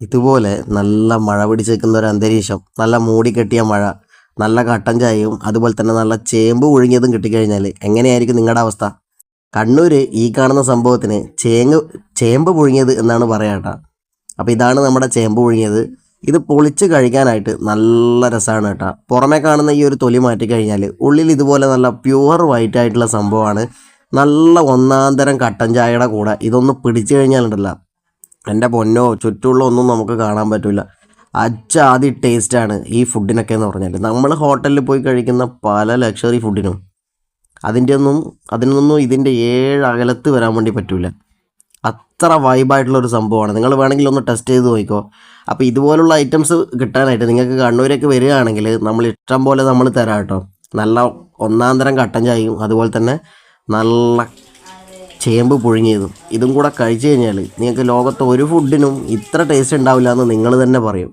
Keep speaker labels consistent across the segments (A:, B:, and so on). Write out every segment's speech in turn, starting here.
A: ഇതുപോലെ നല്ല മഴ പിടിച്ചേക്കുന്ന ഒരു അന്തരീക്ഷം, നല്ല മൂടിക്കെട്ടിയ മഴ, നല്ല കട്ടൻ ചായയും അതുപോലെ തന്നെ നല്ല ചേമ്പ് പുഴുങ്ങിയതും കിട്ടിക്കഴിഞ്ഞാൽ എങ്ങനെയായിരിക്കും നിങ്ങളുടെ അവസ്ഥ? കണ്ണൂർ ഈ കാണുന്ന സംഭവത്തിന് ചേമ്പ് പുഴുങ്ങിയത് എന്നാണ് പറയാട്ടോ. അപ്പോൾ ഇതാണ് നമ്മുടെ ചേമ്പ് പുഴുങ്ങിയത്. ഇത് പൊളിച്ച് കഴിക്കാനായിട്ട് നല്ല രസമാണ് കേട്ടോ. പുറമേ കാണുന്ന ഈ ഒരു തൊലി മാറ്റിക്കഴിഞ്ഞാൽ ഉള്ളിൽ ഇതുപോലെ നല്ല പ്യുവർ വൈറ്റ് ആയിട്ടുള്ള സംഭവമാണ്. നല്ല ഒന്നാന്തരം കട്ടൻ ചായയുടെ കൂടെ ഇതൊന്ന് പിടിച്ചു കഴിഞ്ഞാലുണ്ടല്ലോ, എൻ്റെ പൊന്നോ, ചുറ്റുമുള്ള ഒന്നും നമുക്ക് കാണാൻ പറ്റില്ല. അച്ചാതി ടേസ്റ്റാണ് ഈ ഫുഡിനൊക്കെ എന്ന് പറഞ്ഞാൽ. നമ്മൾ ഹോട്ടലിൽ പോയി കഴിക്കുന്ന പല ലക്ഷറി ഫുഡിനും അതിനൊന്നും ഇതിൻ്റെ 7 അകലത്ത് വരാൻ വേണ്ടി പറ്റില്ല. അത്ര വൈബായിട്ടുള്ളൊരു സംഭവമാണ്. നിങ്ങൾ വേണമെങ്കിൽ ഒന്ന് ടെസ്റ്റ് ചെയ്ത് നോക്കിക്കോ. അപ്പോൾ ഇതുപോലുള്ള ഐറ്റംസ് കിട്ടാനായിട്ട് നിങ്ങൾക്ക് കണ്ണൂരേക്ക് വരികയാണെങ്കിൽ നമ്മൾ ഇഷ്ടം പോലെ നമ്മൾ തരാം കേട്ടോ. നല്ല ഒന്നാന്തരം കട്ടൻ ചായയും അതുപോലെ തന്നെ നല്ല ചേമ്പ് പുഴുങ്ങിയതും ഇതും കൂടെ കഴിച്ചു കഴിഞ്ഞാൽ നിങ്ങൾക്ക് ലോകത്ത് ഒരു ഫുഡിനും ഇത്ര ടേസ്റ്റ് ഉണ്ടാവില്ല എന്ന് നിങ്ങൾ തന്നെ പറയും.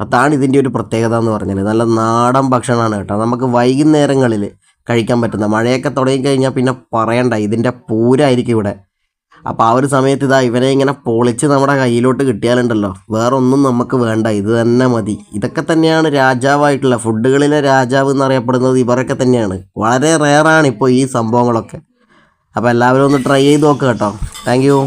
A: അതാണ് ഇതിൻ്റെ ഒരു പ്രത്യേകത എന്ന് പറഞ്ഞാൽ. നല്ല നാടൻ ഭക്ഷണമാണ് കേട്ടോ. നമുക്ക് വൈകുന്നേരങ്ങളിൽ കഴിക്കാൻ പറ്റുന്ന, മഴയൊക്കെ തുടങ്ങിക്കഴിഞ്ഞാൽ പിന്നെ പറയണ്ട, ഇതിൻ്റെ പൂരായിരിക്കും ഇവിടെ. അപ്പോൾ ആ ഒരു സമയത്ത് ഇവനെ ഇങ്ങനെ പൊളിച്ച് നമ്മുടെ കയ്യിലോട്ട് കിട്ടിയാലുണ്ടല്ലോ, വേറെ ഒന്നും നമുക്ക് വേണ്ട, ഇത് തന്നെ മതി. ഇതൊക്കെ തന്നെയാണ് രാജാവായിട്ടുള്ള ഫുഡുകളിലെ രാജാവ് എന്നറിയപ്പെടുന്നത് ഇവരൊക്കെ തന്നെയാണ്. വളരെ റെയറാണ് ഇപ്പോൾ ഈ സംഭവങ്ങളൊക്കെ. അപ്പോൾ എല്ലാവരും ഒന്ന് ട്രൈ ചെയ്ത് നോക്കുക കേട്ടോ. Thank you.